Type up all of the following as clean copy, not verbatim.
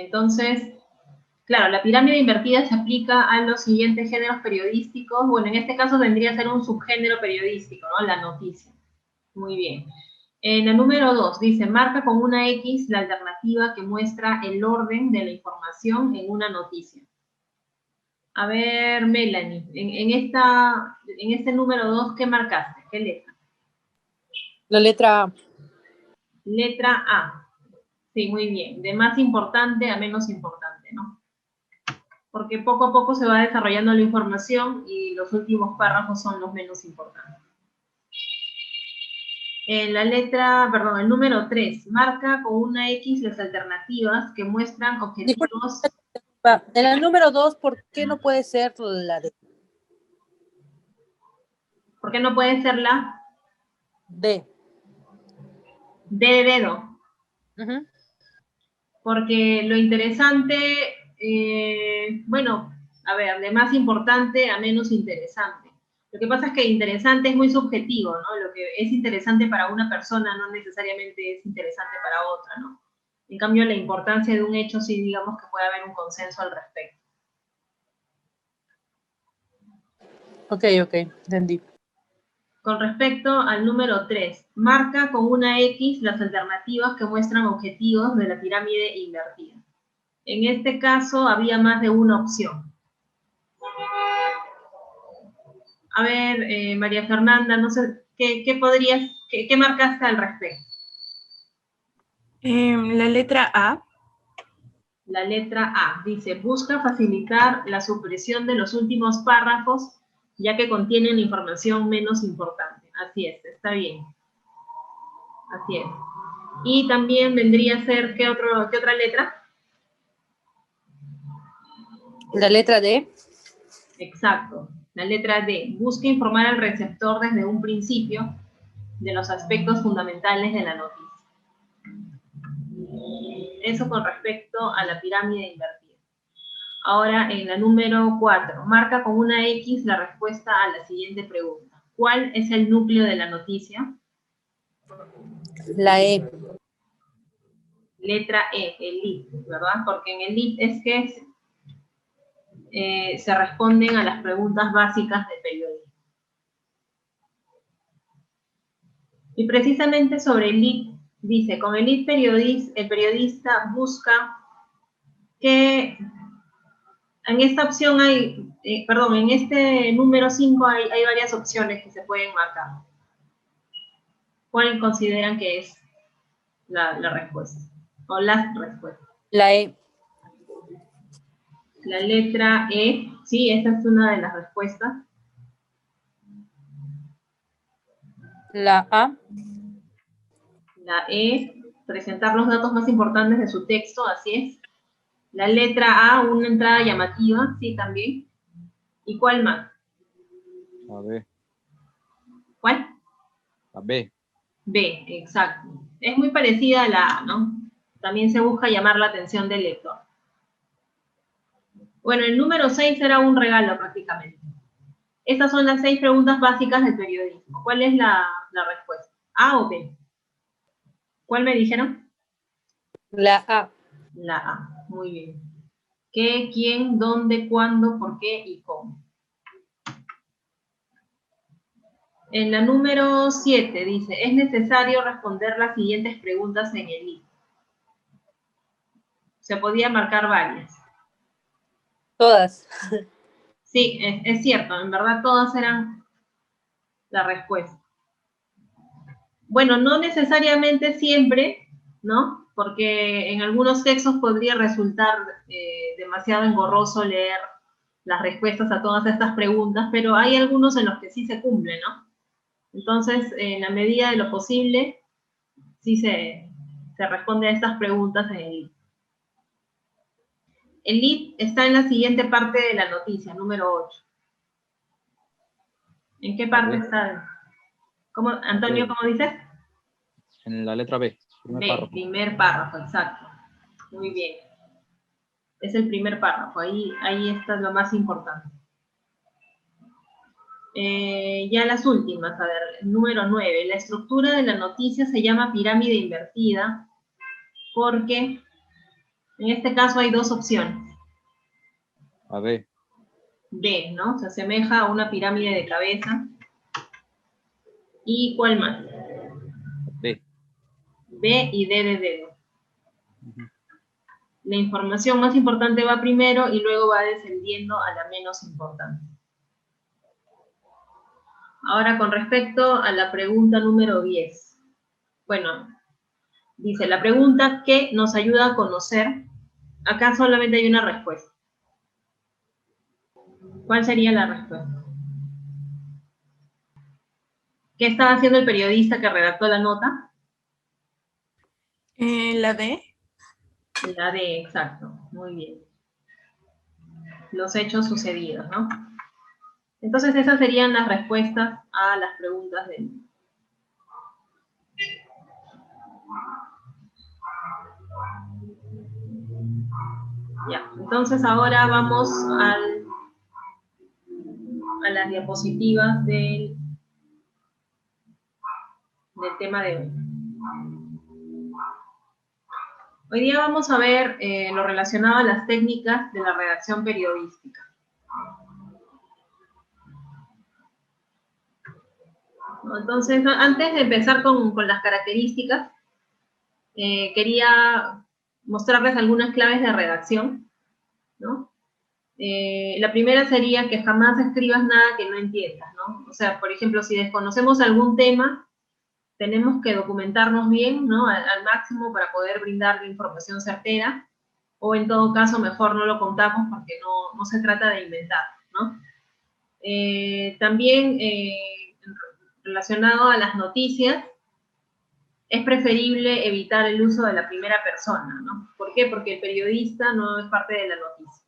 Entonces, claro, la pirámide invertida se aplica a los siguientes géneros periodísticos. Bueno, en este caso vendría a ser un subgénero periodístico, ¿no? La noticia. Muy bien. En la número 2 dice, marca con una X la alternativa que muestra el orden de la información en una noticia. A ver, Melanie, en este número 2, ¿qué marcaste? ¿Qué letra? La letra A. Letra A. Sí, muy bien. De más importante a menos importante, ¿no? Porque poco a poco se va desarrollando la información y los últimos párrafos son los menos importantes. En la letra, perdón, el número 3, marca con una X las alternativas que muestran objetivos. En el número 2, ¿por qué no puede ser la D? ¿Por qué no puede ser la D? D de dedo? Porque lo interesante, bueno, a ver, de más importante a menos interesante. Lo que pasa es que interesante es muy subjetivo, ¿no? Lo que es interesante para una persona no necesariamente es interesante para otra, ¿no? En cambio, la importancia de un hecho sí, digamos que puede haber un consenso al respecto. Ok, entendí. Con respecto al número 3, marca con una X las alternativas que muestran objetivos de la pirámide invertida. En este caso había más de una opción. A ver, María Fernanda, no sé, ¿qué marcaste al respecto? La letra A. La letra A dice, busca facilitar la supresión de los últimos párrafos, ya que contienen información menos importante. Así es, está bien. Así es. Y también vendría a ser, ¿qué otra letra? La letra D. Exacto, la letra D. Busca informar al receptor desde un principio de los aspectos fundamentales de la noticia. Eso con respecto a la pirámide invertida. Ahora, en la número 4, marca con una X la respuesta a la siguiente pregunta. ¿Cuál es el núcleo de la noticia? La E. Letra E, el lead, ¿verdad? Porque en el lead es que se responden a las preguntas básicas del periodismo. Y precisamente sobre el lead, dice, con el lead el periodista busca que en esta opción hay, en este número 5 hay varias opciones que se pueden marcar. ¿Cuál consideran que es la respuesta? O las respuestas. La E. La letra E, sí, esta es una de las respuestas. La A. La E, presentar los datos más importantes de su texto, así es. La letra A, una entrada llamativa, sí, también. ¿Y cuál más? La B. ¿Cuál? La B. B, exacto. Es muy parecida a la A, ¿no? También se busca llamar la atención del lector. Bueno, el número 6 era un regalo prácticamente. Estas son las 6 preguntas básicas del periodismo. ¿Cuál es la respuesta? ¿A o B? ¿Cuál me dijeron? La A. La A, muy bien. ¿Qué, quién, dónde, cuándo, por qué y cómo? En la número 7 dice, es necesario responder las siguientes preguntas en el libro. Se podía marcar varias. Todas. Sí, es cierto, en verdad todas eran la respuesta. Bueno, no necesariamente siempre, ¿no? Porque en algunos textos podría resultar demasiado engorroso leer las respuestas a todas estas preguntas, pero hay algunos en los que sí se cumple, ¿no? Entonces, en la medida de lo posible, sí se responde a estas preguntas en el lead. El lead está en la siguiente parte de la noticia, número 8. ¿En qué parte está? ¿Cómo, Antonio, cómo dices? En la letra B. Primer párrafo, exacto. Muy bien. Es el primer párrafo, ahí está lo más importante. Ya las últimas, a ver, número 9. La estructura de la noticia se llama pirámide invertida porque En este caso hay dos opciones. A, B. B, ¿no? Se asemeja a una pirámide de cabeza. ¿Y cuál más? B. B y D de dedo. Ujú. La información más importante va primero y luego va descendiendo a la menos importante. Ahora, con respecto a la pregunta número 10. Bueno, dice, la pregunta ¿qué nos ayuda a conocer? Acá solamente hay una respuesta. ¿Cuál sería la respuesta? ¿Qué estaba haciendo el periodista que redactó la nota? La D. La D, exacto. Muy bien. Los hechos sucedidos, ¿no? Entonces esas serían las respuestas a las preguntas del... Ya, entonces ahora vamos a las diapositivas del tema de hoy. Hoy día vamos a ver lo relacionado a las técnicas de la redacción periodística. ¿No? Entonces, antes de empezar con las características, quería mostrarles algunas claves de redacción, ¿no? La primera sería que jamás escribas nada que no entiendas, ¿no? O sea, por ejemplo, si desconocemos algún tema, tenemos que documentarnos bien, ¿no? Al máximo para poder brindar información certera, o en todo caso, mejor no lo contamos porque no se trata de inventar, ¿no? También, relacionado a las noticias, es preferible evitar el uso de la primera persona, ¿no? ¿Por qué? Porque el periodista no es parte de la noticia.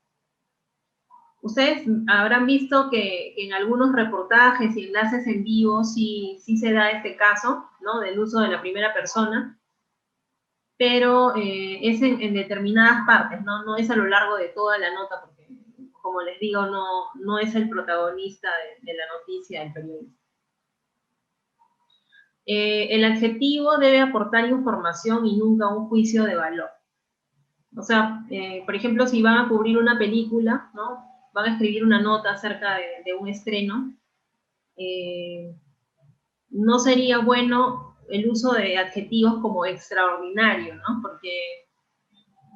Ustedes habrán visto que en algunos reportajes y enlaces en vivo sí se da este caso, ¿no? Del uso de la primera persona, pero es en determinadas partes, ¿no? No es a lo largo de toda la nota, porque, como les digo, no es el protagonista de la noticia el periodista. El adjetivo debe aportar información y nunca un juicio de valor. O sea, por ejemplo, si van a cubrir una película, ¿no? Van a escribir una nota acerca de un estreno, no sería bueno el uso de adjetivos como extraordinario, ¿no? Porque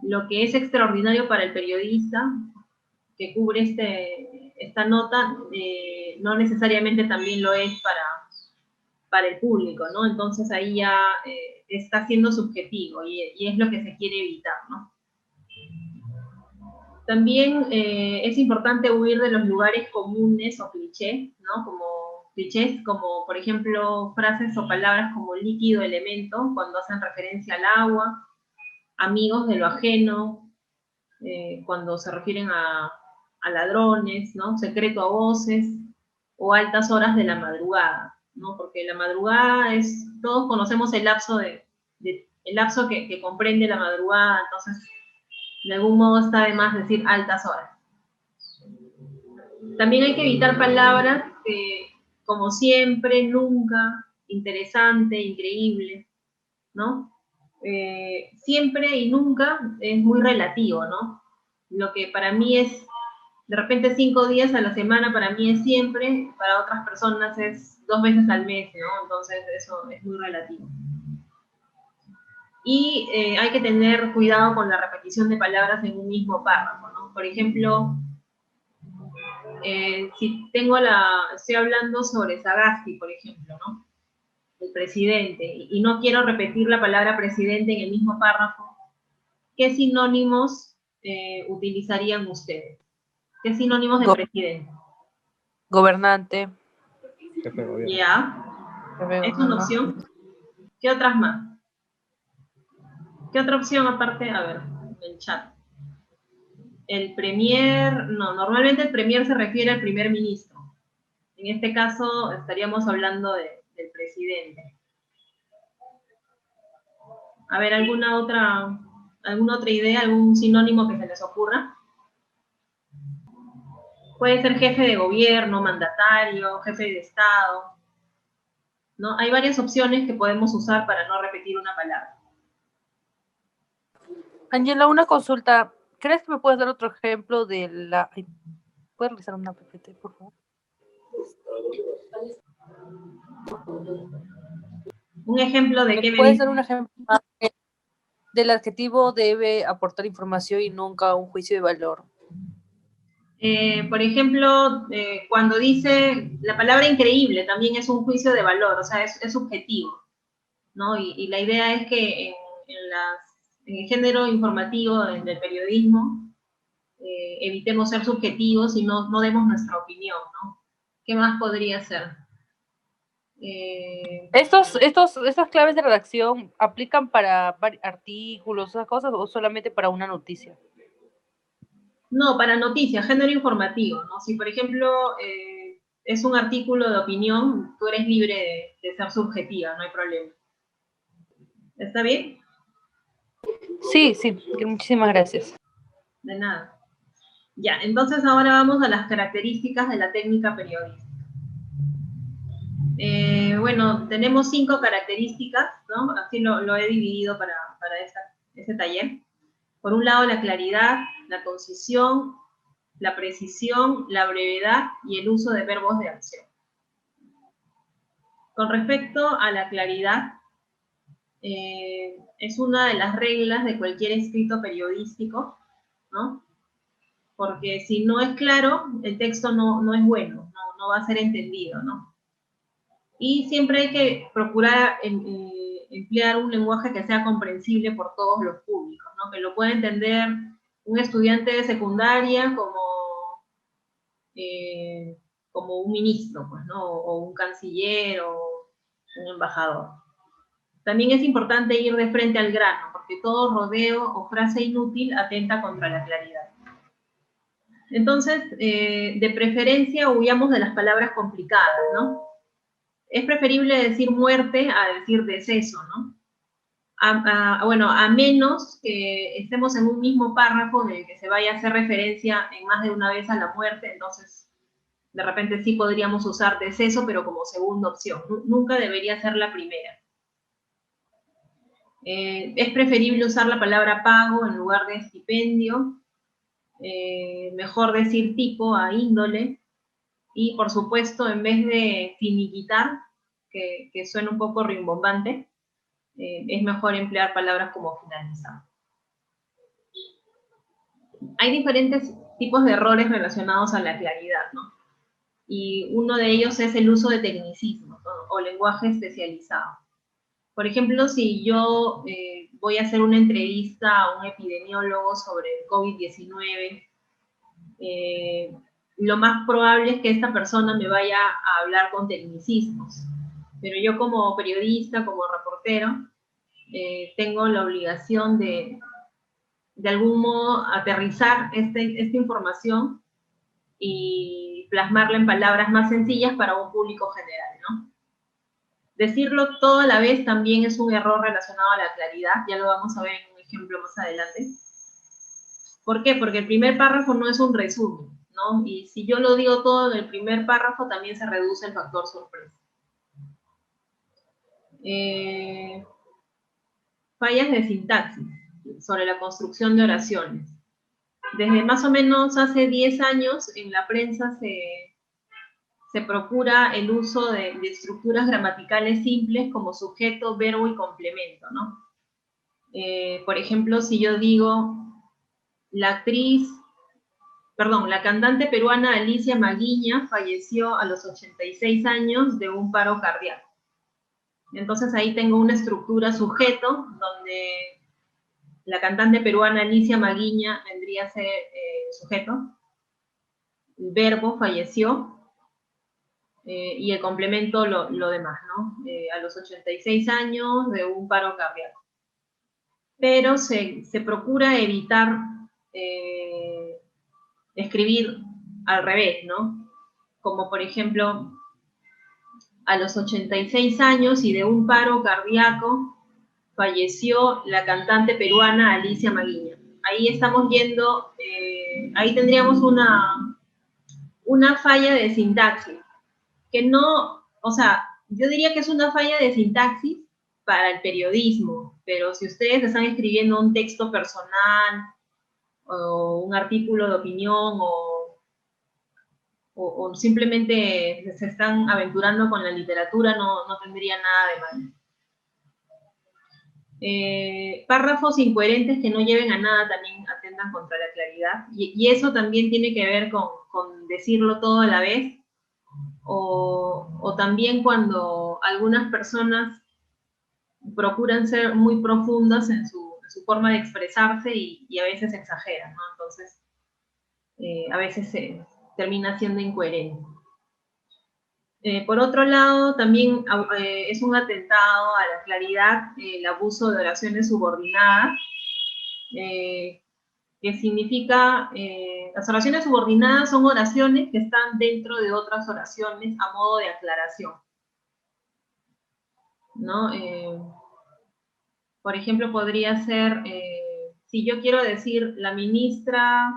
lo que es extraordinario para el periodista que cubre esta nota, no necesariamente también lo es para el público, ¿no? Entonces ahí ya está siendo subjetivo y es lo que se quiere evitar, ¿no? También es importante huir de los lugares comunes o clichés, ¿no? Como clichés como, por ejemplo, frases o palabras como líquido, elemento, cuando hacen referencia al agua, amigos de lo ajeno, cuando se refieren a ladrones, ¿no? Secreto a voces, o altas horas de la madrugada, ¿no? Porque la madrugada es, todos conocemos el lapso el lapso que comprende la madrugada, entonces de algún modo está de más decir altas horas. También hay que evitar palabras como siempre, nunca, interesante, increíble, ¿no? Siempre y nunca es muy relativo, ¿no? Lo que para mí es, de repente 5 días a la semana, para mí es siempre, para otras personas es 2 veces al mes, ¿no? Entonces eso es muy relativo. Y hay que tener cuidado con la repetición de palabras en un mismo párrafo, ¿no? Por ejemplo, si estoy hablando sobre Sagasti, por ejemplo, ¿no? El presidente, y no quiero repetir la palabra presidente en el mismo párrafo, ¿qué sinónimos utilizarían ustedes? ¿Qué sinónimos de presidente? Gobernante. Jefe de gobierno. Ya, Jefe de es una gobierno. opción. ¿Qué otras más? ¿Qué otra opción aparte? A ver, el chat. El premier, no, normalmente el premier se refiere al primer ministro. En este caso estaríamos hablando del presidente. A ver, ¿alguna otra idea, algún sinónimo que se les ocurra? Puede ser jefe de gobierno, mandatario, jefe de Estado, ¿no? Hay varias opciones que podemos usar para no repetir una palabra. Ángela, una consulta. ¿Crees que me puedes dar otro ejemplo de la... Ay, ¿puedes realizar una PPT, por favor? Un ejemplo de ¿Me qué me puedes dice. dar un ejemplo del adjetivo debe aportar información y nunca un juicio de valor? Por ejemplo, cuando dice la palabra increíble, también es un juicio de valor, o sea, es subjetivo, ¿no? Y la idea es que en el género informativo del periodismo evitemos ser subjetivos y no demos nuestra opinión, ¿no? ¿Qué más podría ser? ¿Estas claves de redacción aplican para artículos, esas cosas, o solamente para una noticia? No, para noticias, género informativo, ¿no? Si, por ejemplo, es un artículo de opinión, tú eres libre de ser subjetiva, no hay problema. ¿Está bien? Sí, sí, muchísimas gracias. De nada. Ya, entonces ahora vamos a las características de la técnica periodística. Bueno, tenemos 5 características, ¿no? Así lo he dividido para este taller. Por un lado, la claridad, la concisión, la precisión, la brevedad y el uso de verbos de acción. Con respecto a la claridad, es una de las reglas de cualquier escrito periodístico, ¿no? Porque si no es claro, el texto no es bueno, no va a ser entendido, ¿no? Y siempre hay que procurar emplear un lenguaje que sea comprensible por todos los públicos, ¿no? Que lo pueda entender un estudiante de secundaria como un ministro, pues, ¿no? O un canciller o un embajador. También es importante ir de frente al grano, porque todo rodeo o frase inútil atenta contra la claridad. Entonces, de preferencia, huyamos de las palabras complicadas, ¿no? Es preferible decir muerte a decir deceso, ¿no? Bueno, a menos que estemos en un mismo párrafo en el que se vaya a hacer referencia en más de una vez a la muerte, entonces de repente sí podríamos usar deceso, pero como segunda opción. Nunca debería ser la primera. Es preferible usar la palabra pago en lugar de estipendio. Mejor decir tipo a índole. Y por supuesto, en vez de finiquitar, que suena un poco rimbombante, es mejor emplear palabras como finalizado. Hay diferentes tipos de errores relacionados a la claridad, ¿no? Y uno de ellos es el uso de tecnicismos, ¿no? O lenguaje especializado. Por ejemplo, si yo voy a hacer una entrevista a un epidemiólogo sobre el COVID-19, lo más probable es que esta persona me vaya a hablar con tecnicismos. Pero yo como periodista, como reportero, tengo la obligación de algún modo aterrizar esta información y plasmarla en palabras más sencillas para un público general, ¿no? Decirlo todo a la vez también es un error relacionado a la claridad, ya lo vamos a ver en un ejemplo más adelante. ¿Por qué? Porque el primer párrafo no es un resumen, ¿no? Y si yo lo digo todo en el primer párrafo, también se reduce el factor sorpresa. Fallas de sintaxis sobre la construcción de oraciones. Desde más o menos hace 10 años en la prensa se procura el uso de estructuras gramaticales simples como sujeto, verbo y complemento, ¿no? Por ejemplo, si yo digo la cantante peruana Alicia Maguiña falleció a los 86 años de un paro cardíaco. Entonces ahí tengo una estructura sujeto donde la cantante peruana Alicia Maguiña vendría a ser sujeto, el verbo falleció, y el complemento lo demás, ¿no? A los 86 años de un paro cardíaco. Pero se procura evitar escribir al revés, ¿no? Como por ejemplo, a los 86 años y de un paro cardíaco falleció la cantante peruana Alicia Maguiña. Ahí estamos yendo, ahí tendríamos una falla de sintaxis, que no, o sea, yo diría que es una falla de sintaxis, para el periodismo, pero si ustedes están escribiendo un texto personal o un artículo de opinión o simplemente se están aventurando con la literatura, no tendría nada de malo. Párrafos incoherentes que no lleven a nada también atentan contra la claridad, y eso también tiene que ver con decirlo todo a la vez, o también cuando algunas personas procuran ser muy profundas en su forma de expresarse y a veces exageran, ¿no? Entonces, a veces se termina siendo incoherente. Por otro lado, también es un atentado a la claridad el abuso de oraciones subordinadas, que significa, las oraciones subordinadas son oraciones que están dentro de otras oraciones a modo de aclaración, ¿no? Por ejemplo, podría ser, si yo quiero decir, la ministra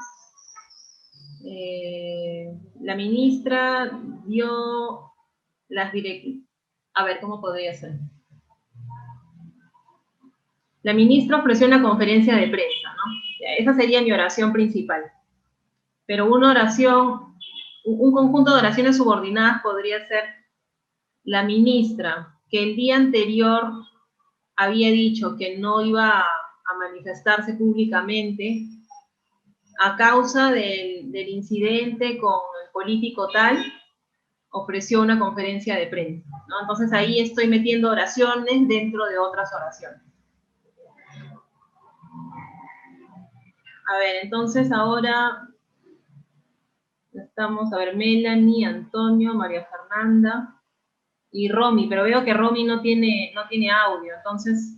dio las directivas. A ver, ¿cómo podría ser? La ministra ofreció una conferencia de prensa, ¿no? Esa sería mi oración principal. Pero una oración, un conjunto de oraciones subordinadas podría ser: la ministra, que el día anterior había dicho que no iba a manifestarse públicamente a causa del incidente con el político tal, ofreció una conferencia de prensa, ¿no? Entonces ahí estoy metiendo oraciones dentro de otras oraciones. A ver, entonces ahora estamos, a ver, Melanie, Antonio, María Fernanda y Romy, pero veo que Romy no tiene audio, entonces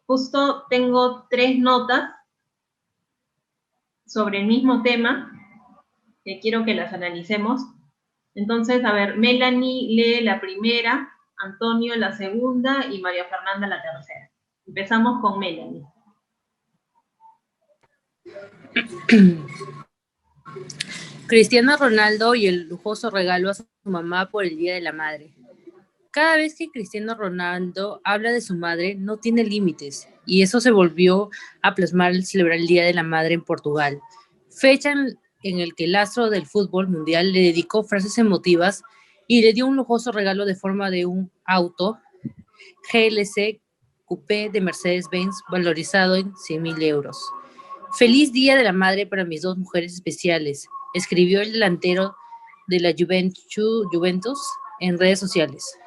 justo tengo 3 notas sobre el mismo tema que quiero que las analicemos. Entonces, a ver, Melanie lee la primera, Antonio la segunda y María Fernanda la tercera. Empezamos con Melanie. Cristiano Ronaldo y el lujoso regalo a su mamá por el Día de la Madre. Cada vez que Cristiano Ronaldo habla de su madre, no tiene límites, y eso se volvió a plasmar al celebrar el Día de la Madre en Portugal, fecha en el que el astro del fútbol mundial le dedicó frases emotivas y le dio un lujoso regalo de forma de un auto GLC Coupé de Mercedes-Benz valorizado en 100.000 euros. Feliz Día de la Madre para mis 2 mujeres especiales, escribió el delantero de la Juventus en redes sociales.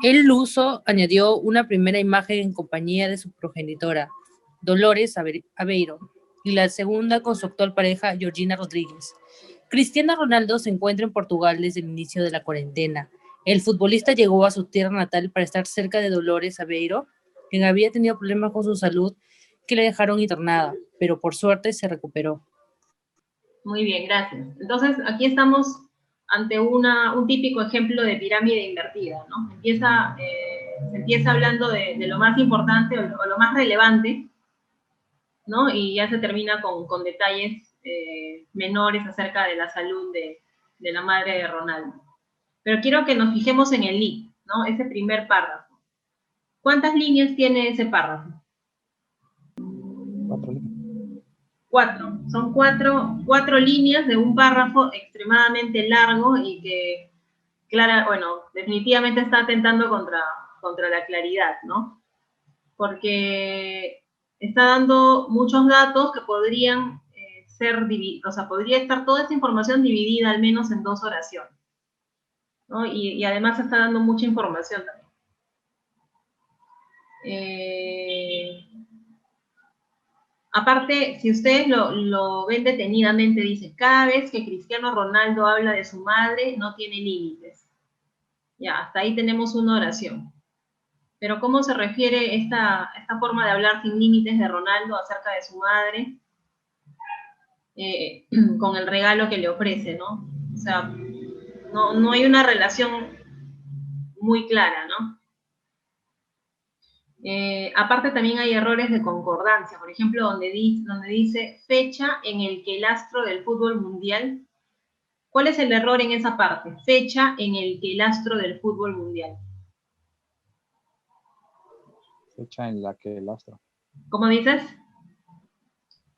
El luso añadió una primera imagen en compañía de su progenitora, Dolores Aveiro, y la segunda con su actual pareja, Georgina Rodríguez. Cristiano Ronaldo se encuentra en Portugal desde el inicio de la cuarentena. El futbolista llegó a su tierra natal para estar cerca de Dolores Aveiro, quien había tenido problemas con su salud que le dejaron internada, pero por suerte se recuperó. Muy bien, gracias. Entonces, aquí estamos ante un típico ejemplo de pirámide invertida, ¿no? Se empieza hablando de lo más importante o lo más relevante, ¿no? Y ya se termina con detalles menores acerca de la salud de la madre de Ronaldo. Pero quiero que nos fijemos en el lead, ¿no? Ese primer párrafo. ¿Cuántas líneas tiene ese párrafo? 4 líneas. 4. Son cuatro líneas de un párrafo extremadamente largo y que, definitivamente está atentando contra la claridad, ¿no? Porque está dando muchos datos que podrían podría estar toda esa información dividida al menos en 2 oraciones, ¿no? Y además está dando mucha información también. Aparte, si ustedes lo ven detenidamente, dice: cada vez que Cristiano Ronaldo habla de su madre, no tiene límites. Ya, hasta ahí tenemos una oración. Pero ¿cómo se refiere esta forma de hablar sin límites de Ronaldo acerca de su madre? Con el regalo que le ofrece, ¿no? O sea, no hay una relación muy clara, ¿no? Aparte también hay errores de concordancia, por ejemplo, donde dice fecha en el que el astro del fútbol mundial. ¿Cuál es el error en esa parte? Fecha en el que el astro del fútbol mundial. Fecha en la que el astro. ¿Cómo dices?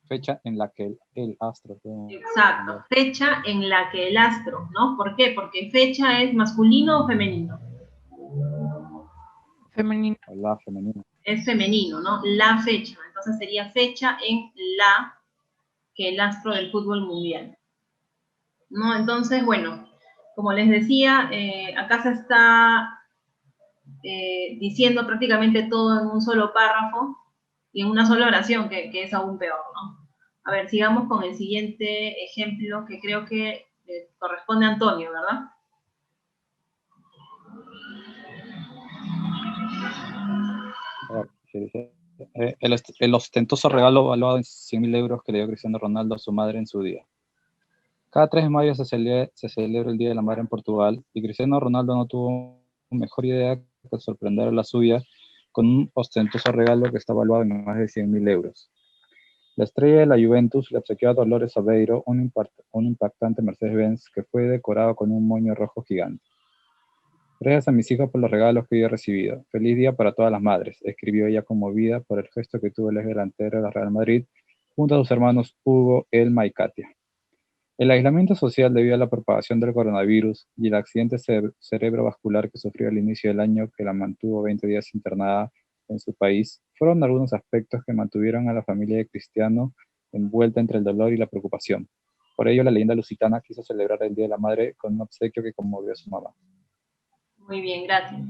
Fecha en la que el astro. Exacto, fecha en la que el astro, ¿no? ¿Por qué? Porque fecha es masculino o femenino. Femenino. La femenina. Es femenino, ¿no? La fecha. Entonces sería fecha en la que el astro del fútbol mundial. ¿No? Entonces, bueno, como les decía, acá se está diciendo prácticamente todo en un solo párrafo y en una sola oración, que es aún peor, ¿no? A ver, sigamos con el siguiente ejemplo que creo que corresponde a Antonio, ¿verdad? A ver, ¿qué dice? El ostentoso regalo valuado en 100.000 euros que le dio Cristiano Ronaldo a su madre en su día. Cada 3 de mayo se celebra el Día de la Madre en Portugal y Cristiano Ronaldo no tuvo mejor idea que sorprender a la suya con un ostentoso regalo que está valuado en más de 100.000 euros. La estrella de la Juventus le obsequió a Dolores Aveiro un impactante Mercedes-Benz que fue decorado con un moño rojo gigante. Gracias a mis hijos por los regalos que yo he recibido. Feliz día para todas las madres, escribió ella conmovida por el gesto que tuvo el ex delantero de la Real Madrid junto a sus hermanos Hugo, Elma y Katia. El aislamiento social debido a la propagación del coronavirus y el accidente cerebrovascular que sufrió al inicio del año que la mantuvo 20 días internada en su país fueron algunos aspectos que mantuvieron a la familia de Cristiano envuelta entre el dolor y la preocupación. Por ello, la leyenda lusitana quiso celebrar el Día de la Madre con un obsequio que conmovió a su mamá. Muy bien, gracias.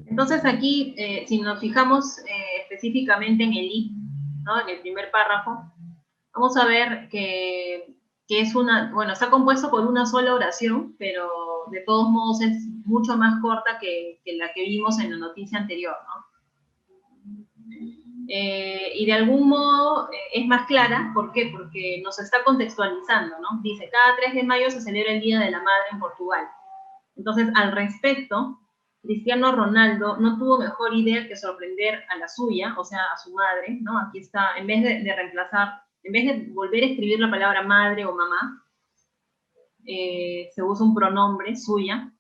Entonces aquí, si nos fijamos específicamente en el I, ¿no? En el primer párrafo, vamos a ver que es bueno, está compuesto por una sola oración, pero de todos modos es mucho más corta que la que vimos en la noticia anterior, ¿no? Y de algún modo es más clara, ¿por qué? Porque nos está contextualizando, ¿no? Dice, cada 3 de mayo se celebra el Día de la Madre en Portugal. Entonces, al respecto, Cristiano Ronaldo no tuvo mejor idea que sorprender a la suya, o sea, a su madre, ¿no? Aquí está, en vez de reemplazar, en vez de volver a escribir la palabra madre o mamá, se usa un pronombre, suya,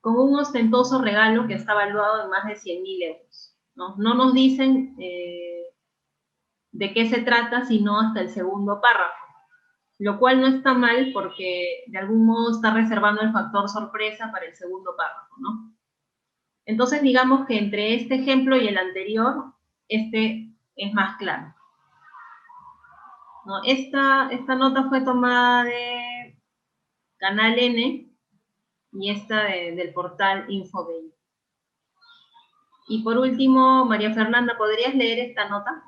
con un ostentoso regalo que está valuado en más de 100.000 euros, ¿no? No nos dicen de qué se trata, sino hasta el segundo párrafo, lo cual no está mal porque de algún modo está reservando el factor sorpresa para el segundo párrafo, ¿no? Entonces digamos que entre este ejemplo y el anterior, este es más claro, ¿no? Esta nota fue tomada de Canal N y esta del portal Infobay. Y por último, María Fernanda, ¿podrías leer esta nota?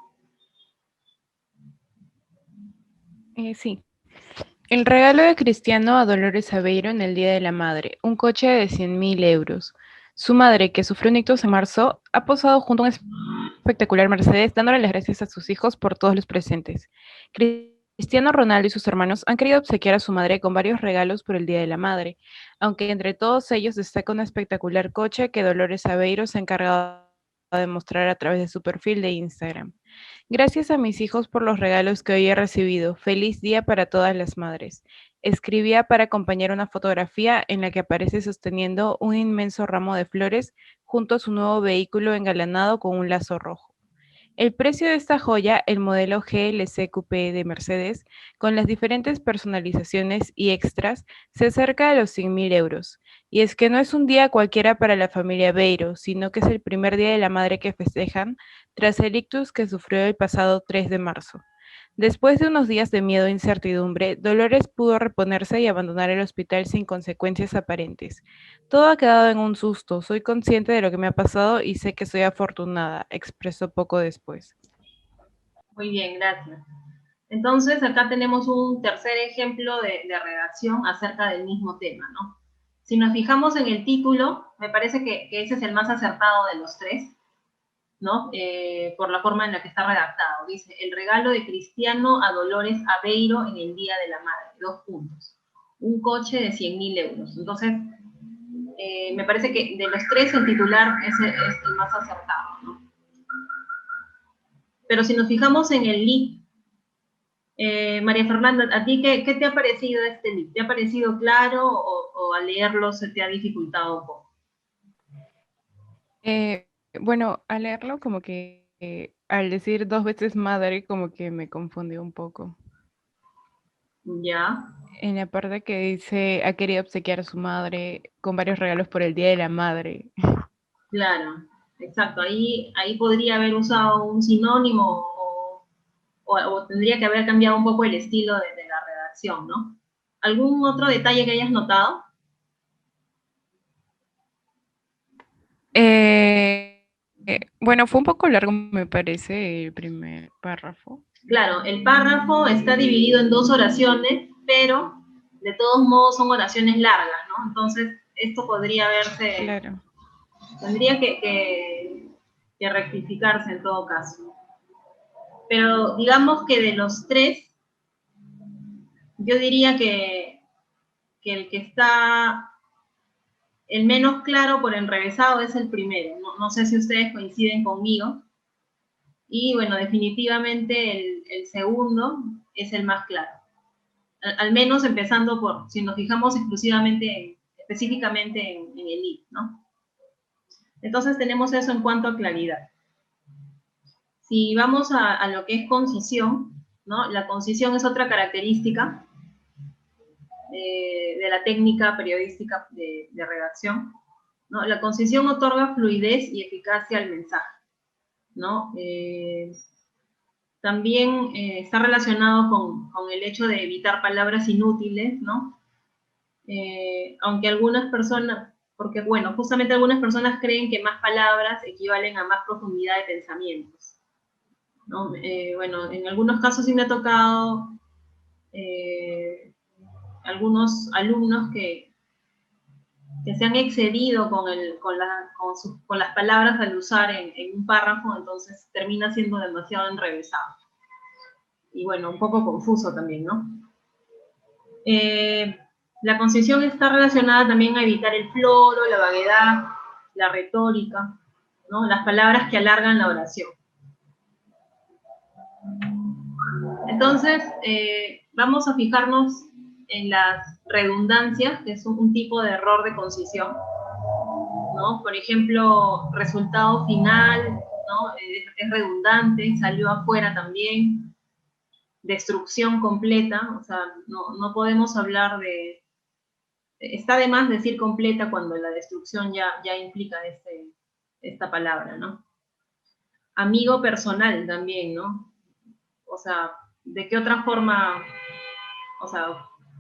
Sí. El regalo de Cristiano a Dolores Aveiro en el Día de la Madre, un coche de 100.000 euros. Su madre, que sufrió un ictus en marzo, ha posado junto a un espectacular Mercedes, dándole las gracias a sus hijos por todos los presentes. Cristiano Ronaldo y sus hermanos han querido obsequiar a su madre con varios regalos por el Día de la Madre, aunque entre todos ellos destaca un espectacular coche que Dolores Aveiro se ha encargado de mostrar a través de su perfil de Instagram. Gracias a mis hijos por los regalos que hoy he recibido. Feliz día para todas las madres. Escribía para acompañar una fotografía en la que aparece sosteniendo un inmenso ramo de flores junto a su nuevo vehículo engalanado con un lazo rojo. El precio de esta joya, el modelo GLC Coupé de Mercedes, con las diferentes personalizaciones y extras, se acerca a los 100.000 euros. Y es que no es un día cualquiera para la familia Beiro, sino que es el primer día de la madre que festejan tras el ictus que sufrió el pasado 3 de marzo. Después de unos días de miedo e incertidumbre, Dolores pudo reponerse y abandonar el hospital sin consecuencias aparentes. Todo ha quedado en un susto. Soy consciente de lo que me ha pasado y sé que soy afortunada, expresó poco después. Muy bien, gracias. Entonces, acá tenemos un tercer ejemplo de redacción acerca del mismo tema, ¿no? Si nos fijamos en el título, me parece que ese es el más acertado de los tres, ¿no? Por la forma en la que está redactado. Dice, el regalo de Cristiano a Dolores Aveiro en el Día de la Madre, 2 puntos. Un coche de 100.000 euros. Entonces, me parece que de los tres el titular es el más acertado, ¿no? Pero si nos fijamos en el link, María Fernanda, ¿a ti qué te ha parecido este link? ¿Te ha parecido claro o al leerlo se te ha dificultado un poco? Bueno, al leerlo como que al decir 2 veces madre como que me confundió un poco. Ya, En la parte que dice ha querido obsequiar a su madre con varios regalos por el Día de la Madre. claro, exacto. Ahí podría haber usado un sinónimo o tendría que haber cambiado un poco el estilo de la redacción, ¿no? ¿Algún otro detalle que hayas notado? Bueno, fue un poco largo, me parece, el primer párrafo. Claro, el párrafo está dividido en dos oraciones, pero de todos modos son oraciones largas, ¿no? Entonces, esto podría verse, Claro. tendría que rectificarse en todo caso. Pero digamos que de los tres, yo diría que el que está el menos claro por enrevesado es el primero. No sé si ustedes coinciden conmigo. Y bueno, definitivamente el segundo es el más claro. Al menos empezando por, si nos fijamos exclusivamente, específicamente en el id, ¿no? Entonces tenemos eso en cuanto a claridad. Si vamos a lo que es concisión, ¿no? La concisión es otra característica de la técnica periodística de redacción, ¿no? La concisión otorga fluidez y eficacia al mensaje, ¿no? También está relacionado con el hecho de evitar palabras inútiles, ¿no? Aunque algunas personas, porque bueno, justamente algunas personas creen que más palabras equivalen a más profundidad de pensamientos, ¿no? Bueno, en algunos casos sí me ha tocado algunos alumnos que se han excedido con las palabras al usar en un párrafo, entonces termina siendo demasiado enrevesado. Y bueno, un poco confuso también, ¿no? La concisión está relacionada también a evitar el floro, la vaguedad, la retórica, ¿no? Las palabras que alargan la oración. Entonces, vamos a fijarnos en las redundancias, que es un tipo de error de concisión, ¿no? Por ejemplo, resultado final, ¿no? Es redundante, salió afuera también. Destrucción completa, o sea, no podemos hablar de... Está de más decir completa cuando la destrucción ya implica esta palabra, ¿no? Amigo personal también, ¿no? O sea, ¿de qué otra forma, o sea,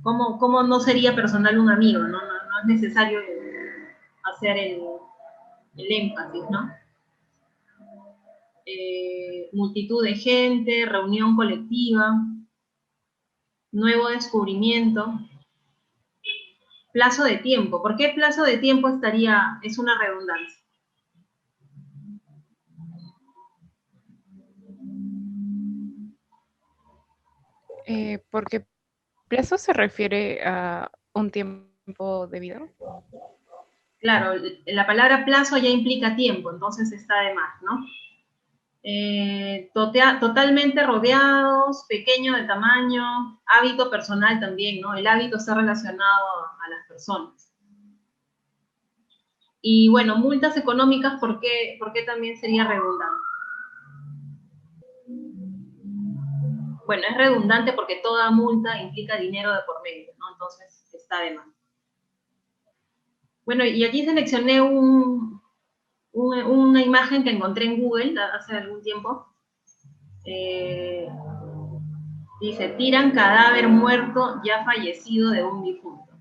cómo no sería personal un amigo, ¿no? No es necesario hacer el énfasis, ¿no? Multitud de gente, reunión colectiva, nuevo descubrimiento, plazo de tiempo. ¿Por qué plazo de tiempo es una redundancia? Porque plazo se refiere a un tiempo debido. Claro, la palabra plazo ya implica tiempo, entonces está de más, ¿no? Totalmente rodeados, pequeño de tamaño, hábito personal también, ¿no? El hábito está relacionado a las personas. Y bueno, multas económicas, ¿por qué también sería redundante? Bueno, es redundante porque toda multa implica dinero de por medio, ¿no? Entonces está de más. Bueno, y aquí seleccioné una imagen que encontré en Google hace algún tiempo. Dice, tiran cadáver muerto ya fallecido de un difunto.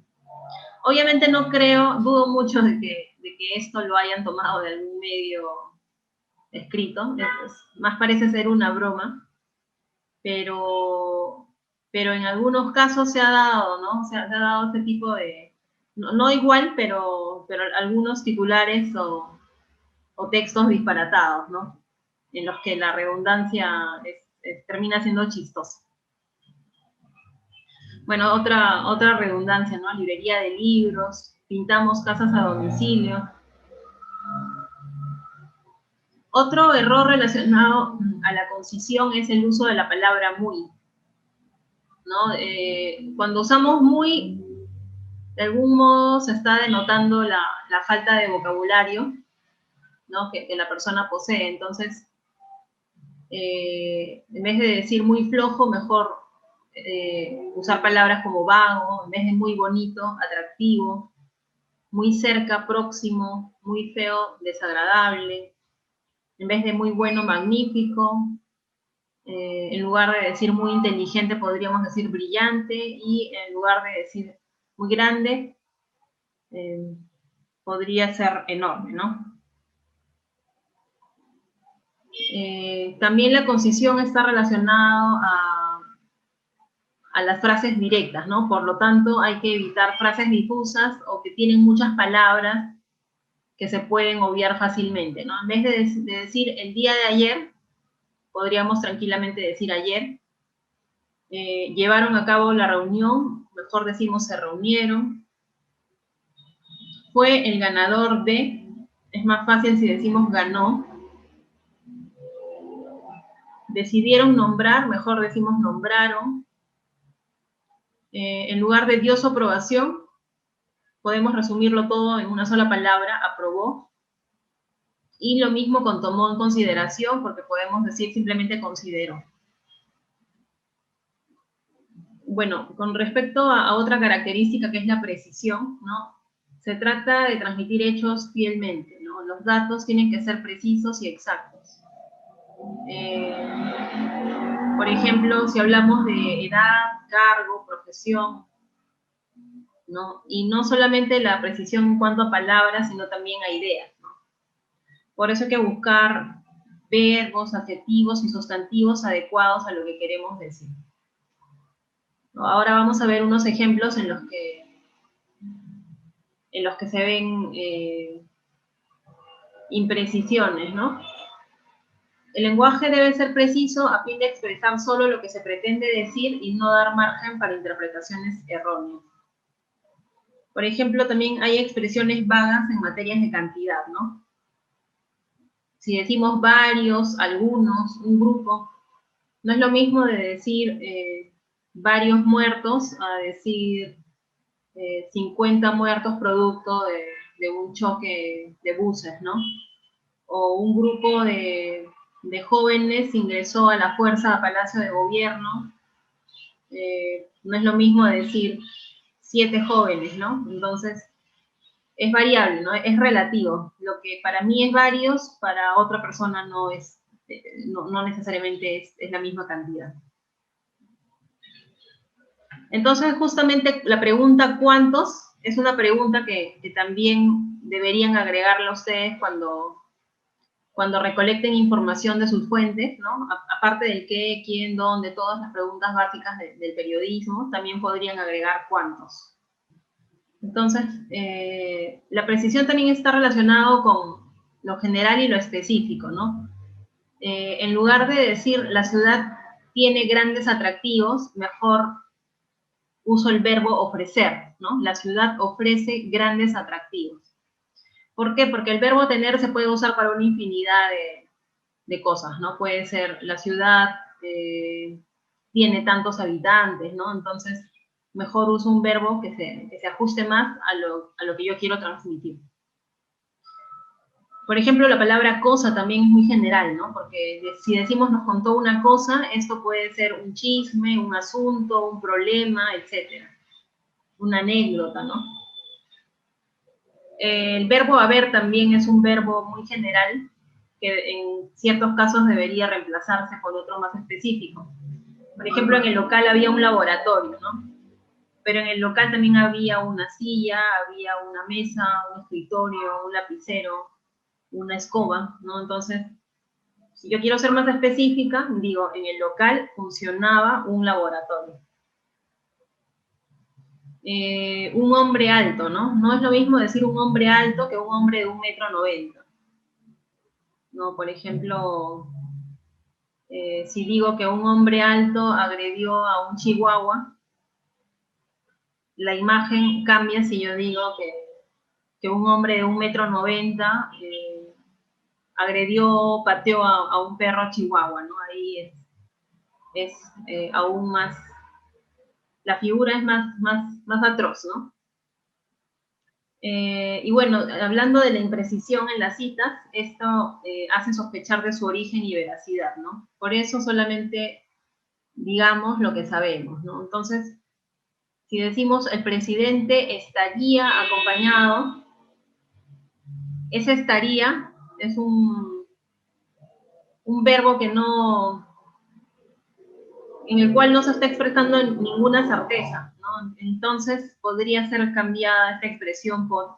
Obviamente no creo, dudo mucho de que esto lo hayan tomado de algún medio escrito, más parece ser una broma, pero en algunos casos se ha dado, ¿no? Se ha dado este tipo de, no igual, pero algunos titulares o textos disparatados, ¿no? En los que la redundancia termina siendo chistosa. Bueno, otra redundancia, ¿no? Librería de libros, pintamos casas a domicilio. Otro error relacionado a la concisión es el uso de la palabra muy, ¿no? Cuando usamos muy, de algún modo se está denotando la falta de vocabulario, ¿no? que la persona posee. Entonces, en vez de decir muy flojo, mejor usar palabras como vago, en vez de muy bonito, atractivo, muy cerca, próximo, muy feo, desagradable, en vez de muy bueno, magnífico. En lugar de decir muy inteligente, podríamos decir brillante, y en lugar de decir muy grande, podría ser enorme, ¿no? También la concisión está relacionada a las frases directas, ¿no? Por lo tanto, hay que evitar frases difusas o que tienen muchas palabras que se pueden obviar fácilmente, ¿no? En vez de decir el día de ayer, podríamos tranquilamente decir ayer. Llevaron a cabo la reunión, mejor decimos se reunieron. Fue el ganador de, es más fácil si decimos ganó. Decidieron nombrar, mejor decimos nombraron. En lugar de dio su aprobación, podemos resumirlo todo en una sola palabra, aprobó. Y lo mismo con tomó en consideración, porque podemos decir simplemente consideró. Bueno, con respecto a otra característica que es la precisión, ¿no? Se trata de transmitir hechos fielmente, ¿no? Los datos tienen que ser precisos y exactos. Por ejemplo, si hablamos de edad, cargo, profesión, ¿no? Y no solamente la precisión en cuanto a palabras, sino también a ideas, ¿no? Por eso hay que buscar verbos, adjetivos y sustantivos adecuados a lo que queremos decir. Ahora vamos a ver unos ejemplos en los que se ven imprecisiones, ¿no? El lenguaje debe ser preciso a fin de expresar solo lo que se pretende decir y no dar margen para interpretaciones erróneas. Por ejemplo, también hay expresiones vagas en materias de cantidad, ¿no? Si decimos varios, algunos, un grupo, no es lo mismo de decir varios muertos a decir 50 muertos producto de un choque de buses, ¿no? O un grupo de jóvenes ingresó a la fuerza a Palacio de Gobierno. No es lo mismo decir 7 jóvenes, ¿no? Entonces, es variable, ¿no? Es relativo. Lo que para mí es varios, para otra persona no es, no necesariamente es la misma cantidad. Entonces, justamente la pregunta ¿cuántos? Es una pregunta que también deberían agregarla ustedes cuando recolecten información de sus fuentes, ¿no? Aparte del qué, quién, dónde, todas las preguntas básicas del periodismo, también podrían agregar cuántos. Entonces, la precisión también está relacionado con lo general y lo específico, ¿no? En lugar de decir la ciudad tiene grandes atractivos, mejor uso el verbo ofrecer, ¿no? La ciudad ofrece grandes atractivos. ¿Por qué? Porque el verbo tener se puede usar para una infinidad de cosas, ¿no? Puede ser la ciudad tiene tantos habitantes, ¿no? Entonces, mejor uso un verbo que se ajuste más a lo que yo quiero transmitir. Por ejemplo, la palabra cosa también es muy general, ¿no? Porque si decimos nos contó una cosa, esto puede ser un chisme, un asunto, un problema, etc. Una anécdota, ¿no? El verbo haber también es un verbo muy general, que en ciertos casos debería reemplazarse por otro más específico. Por ejemplo, en el local había un laboratorio, ¿no? Pero en el local también había una silla, había una mesa, un escritorio, un lapicero, una escoba, ¿no? Entonces, si yo quiero ser más específica, digo, en el local funcionaba un laboratorio. Un hombre alto, ¿no? No es lo mismo decir un hombre alto que un hombre de 1,90 m. ¿No? Por ejemplo, si digo que un hombre alto agredió a un chihuahua, la imagen cambia si yo digo que un hombre de 1,90 m agredió, pateó a un perro chihuahua, ¿no? Ahí es aún más, la figura es más atroz, ¿no? Y bueno, hablando de la imprecisión en las citas, esto hace sospechar de su origen y veracidad, ¿no? Por eso solamente digamos lo que sabemos, ¿no? Entonces, si decimos el presidente estaría acompañado, ese estaría es un verbo que no, en el cual no se está expresando ninguna certeza, ¿no? Entonces podría ser cambiada esta expresión por: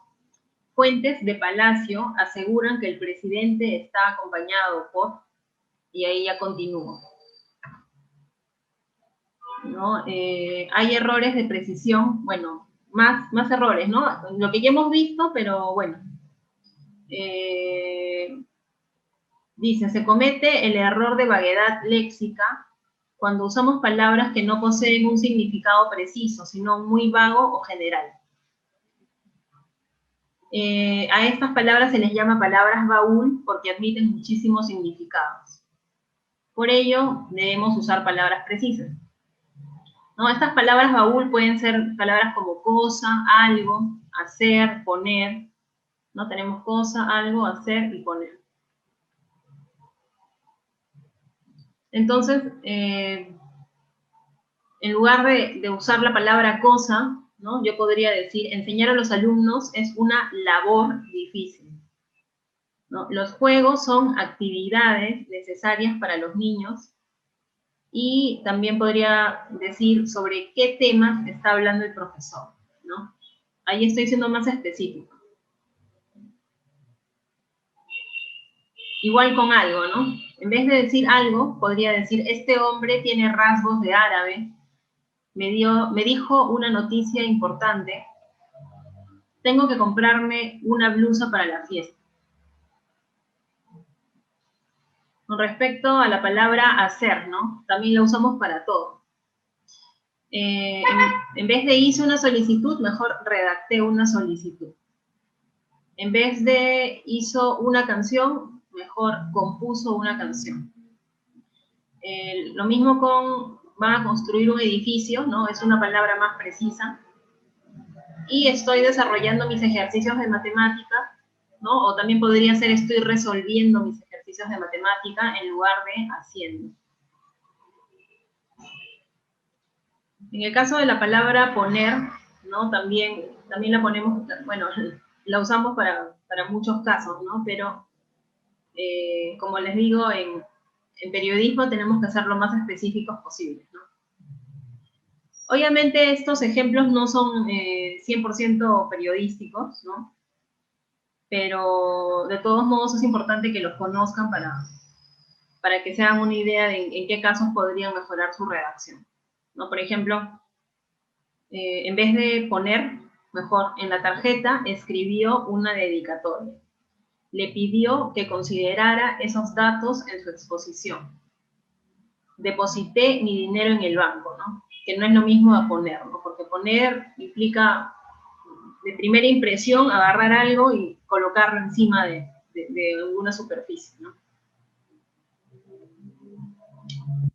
fuentes de Palacio aseguran que el presidente está acompañado por, y ahí ya continúo, ¿no? Hay errores de precisión, bueno, más errores, ¿no? Lo que ya hemos visto, pero bueno. Dice, se comete el error de vaguedad léxica cuando usamos palabras que no poseen un significado preciso, sino muy vago o general. A estas palabras se les llama palabras baúl porque admiten muchísimos significados. Por ello, debemos usar palabras precisas, ¿no? Estas palabras baúl pueden ser palabras como cosa, algo, hacer, poner, ¿no? Tenemos cosa, algo, hacer y poner. Entonces, en lugar de usar la palabra cosa, ¿no? Yo podría decir, enseñar a los alumnos es una labor difícil, ¿no? Los juegos son actividades necesarias para los niños, y también podría decir sobre qué temas está hablando el profesor, ¿no? Ahí estoy siendo más específico. Igual con algo, ¿no? En vez de decir algo, podría decir, este hombre tiene rasgos de árabe, me dijo una noticia importante, tengo que comprarme una blusa para la fiesta. Con respecto a la palabra hacer, ¿no? También la usamos para todo. En vez de hice una solicitud, mejor redacté una solicitud. En vez de hizo una canción, mejor compuso una canción. Lo mismo con van a construir un edificio, ¿no? Es una palabra más precisa. Y estoy desarrollando mis ejercicios de matemática, ¿no? O también podría ser estoy resolviendo mis ejercicios de matemática en lugar de haciendo. En el caso de la palabra poner, ¿no? También la ponemos, bueno, la usamos para muchos casos, ¿no? Pero, como les digo, en periodismo tenemos que ser lo más específicos posibles, ¿no? Obviamente estos ejemplos no son 100% periodísticos, ¿no? Pero de todos modos es importante que los conozcan para que se hagan una idea de en qué casos podrían mejorar su redacción, ¿no? Por ejemplo, en vez de poner, mejor en la tarjeta escribió una dedicatoria. Le pidió que considerara esos datos en su exposición. Deposité mi dinero en el banco, ¿no? Que no es lo mismo a poner, ¿no? Porque poner implica, de primera impresión, agarrar algo y colocarlo encima de alguna superficie, ¿no?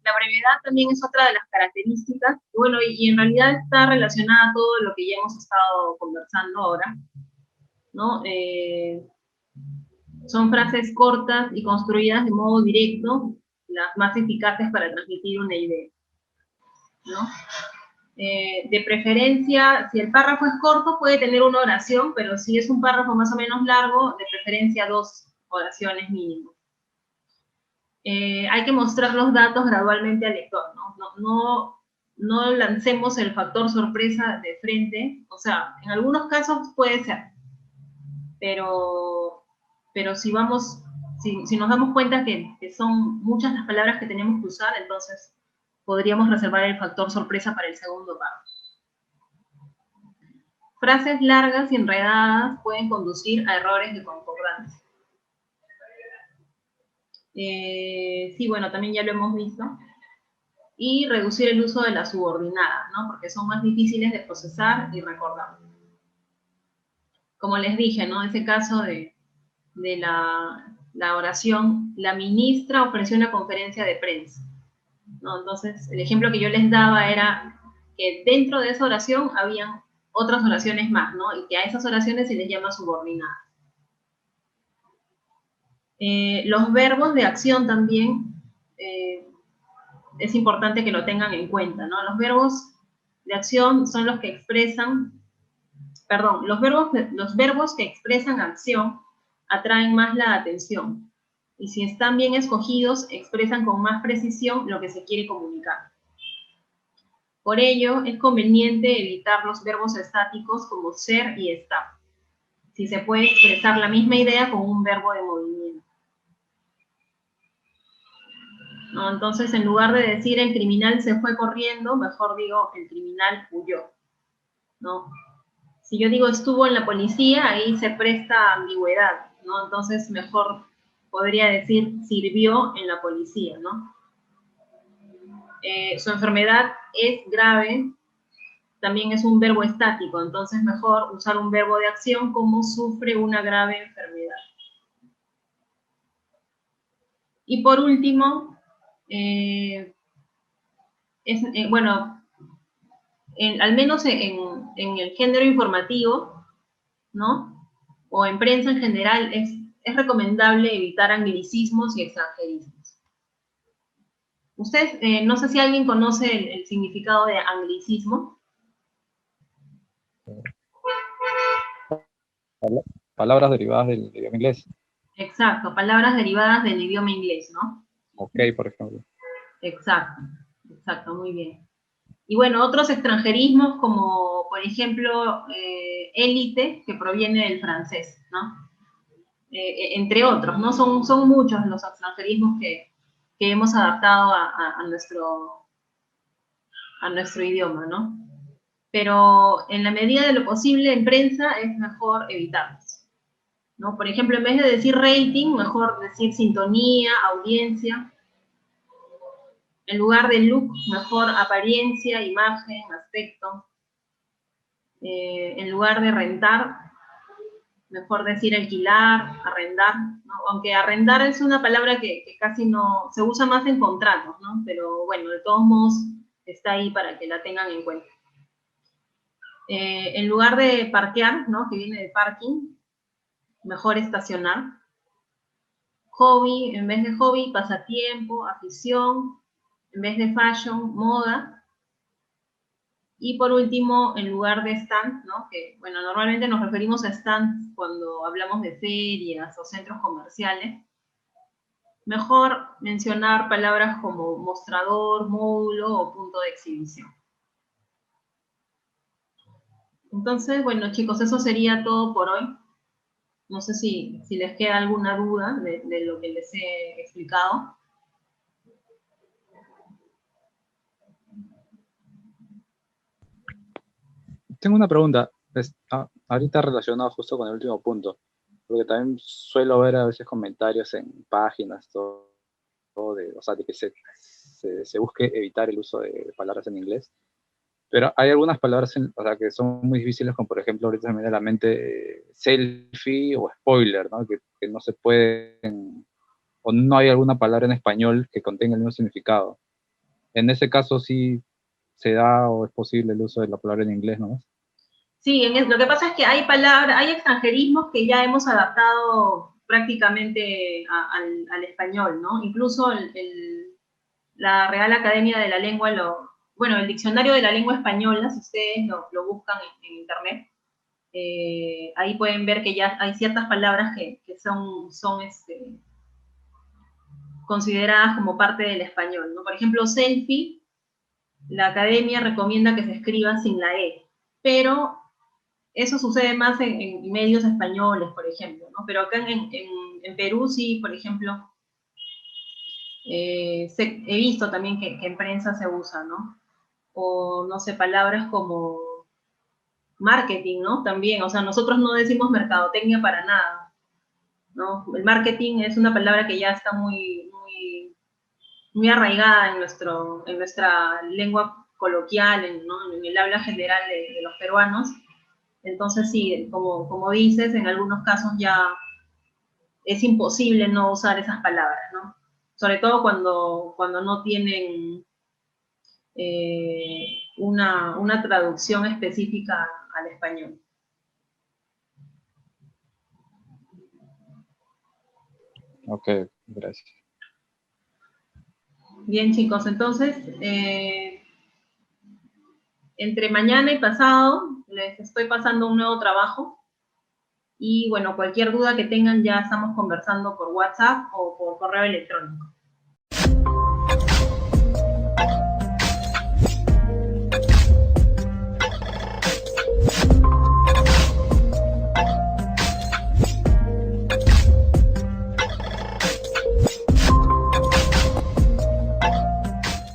La brevedad también es otra de las características, bueno, y en realidad está relacionada a todo lo que ya hemos estado conversando ahora, ¿no? Son frases cortas y construidas de modo directo, las más eficaces para transmitir una idea, ¿no? De preferencia, si el párrafo es corto, puede tener una oración, pero si es un párrafo más o menos largo, de preferencia 2 oraciones mínimo. Hay que mostrar los datos gradualmente al lector, ¿no? No lancemos el factor sorpresa de frente, o sea, en algunos casos puede ser, pero si nos damos cuenta que son muchas las palabras que tenemos que usar, entonces podríamos reservar el factor sorpresa para el segundo párrafo. Frases largas y enredadas pueden conducir a errores de concordancia. Sí, bueno, también ya lo hemos visto. Y reducir el uso de las subordinadas, ¿no? Porque son más difíciles de procesar y recordar. Como les dije, ¿no? Ese caso de la oración, la ministra ofreció una conferencia de prensa, ¿no? Entonces, el ejemplo que yo les daba era que dentro de esa oración habían otras oraciones más, ¿no? Y que a esas oraciones se les llama subordinadas. Los verbos de acción también es importante que lo tengan en cuenta, ¿no? Los verbos de acción son los que expresan, perdón, los verbos que expresan acción atraen más la atención. Y si están bien escogidos, expresan con más precisión lo que se quiere comunicar. Por ello, es conveniente evitar los verbos estáticos como ser y estar, si se puede expresar la misma idea con un verbo de movimiento. ¿No? Entonces, en lugar de decir el criminal se fue corriendo, mejor digo el criminal huyó, ¿no? Si yo digo estuvo en la policía, ahí se presta ambigüedad, ¿no? Entonces, mejor podría decir sirvió en la policía, ¿no? Su enfermedad es grave, también es un verbo estático, entonces mejor usar un verbo de acción como sufre una grave enfermedad. Y por último, bueno, al menos en el género informativo, ¿no? O en prensa en general, es recomendable evitar anglicismos y extranjerismos. Ustedes, no sé si alguien conoce el significado de anglicismo. Palabras derivadas del idioma inglés. Exacto, palabras derivadas del idioma inglés, ¿no? Ok, por ejemplo. Exacto, muy bien. Y bueno, otros extranjerismos como, por ejemplo, élite, que proviene del francés, ¿no? Entre otros, ¿no? Son muchos los extranjerismos que hemos adaptado a nuestro idioma, ¿no? Pero en la medida de lo posible en prensa es mejor evitarlos, ¿no? Por ejemplo, en vez de decir rating, mejor decir sintonía, audiencia. En lugar de look, mejor apariencia, imagen, aspecto. En lugar de rentar, mejor decir alquilar, arrendar, ¿no? Aunque arrendar es una palabra que casi no, se usa más en contratos, ¿no? Pero bueno, de todos modos está ahí para que la tengan en cuenta. En lugar de parquear, ¿no? Que viene de parking, mejor estacionar. Hobby, en vez de hobby, pasatiempo, afición, en vez de fashion, moda. Y por último, en lugar de stand, ¿no? Que, bueno, normalmente nos referimos a stands cuando hablamos de ferias o centros comerciales. Mejor mencionar palabras como mostrador, módulo o punto de exhibición. Entonces, bueno, chicos, eso sería todo por hoy. No sé si les queda alguna duda de lo que les he explicado. Tengo una pregunta, ahorita relacionado justo con el último punto, porque también suelo ver a veces comentarios en páginas, o sea, de que se busque evitar el uso de palabras en inglés, pero hay algunas palabras o sea, que son muy difíciles, como por ejemplo ahorita se me viene a la mente selfie o spoiler, ¿no? Que no se pueden, o no hay alguna palabra en español que contenga el mismo significado. En ese caso sí se da o es posible el uso de la palabra en inglés, ¿no? Sí, lo que pasa es que hay extranjerismos que ya hemos adaptado prácticamente al español, ¿no? Incluso la Real Academia de la Lengua, el Diccionario de la Lengua Española, si ustedes lo buscan en internet, ahí pueden ver que ya hay ciertas palabras que son consideradas como parte del español, ¿no? Por ejemplo, selfie, la academia recomienda que se escriba sin la E, pero eso sucede más en medios españoles, por ejemplo, ¿no? Pero acá en Perú sí, por ejemplo, he visto también que en prensa se usa, ¿no? O, no sé, palabras como marketing, ¿no? También, o sea, nosotros no decimos mercadotecnia para nada, ¿no? El marketing es una palabra que ya está muy arraigada en nuestra lengua coloquial, ¿no? En el habla general de los peruanos. Entonces sí, como dices, en algunos casos ya es imposible no usar esas palabras, ¿no? Sobre todo cuando no tienen una traducción específica al español. Ok, gracias. Bien, chicos, entonces, entre mañana y pasado les estoy pasando un nuevo trabajo. Y bueno, cualquier duda que tengan ya estamos conversando por WhatsApp o por correo electrónico.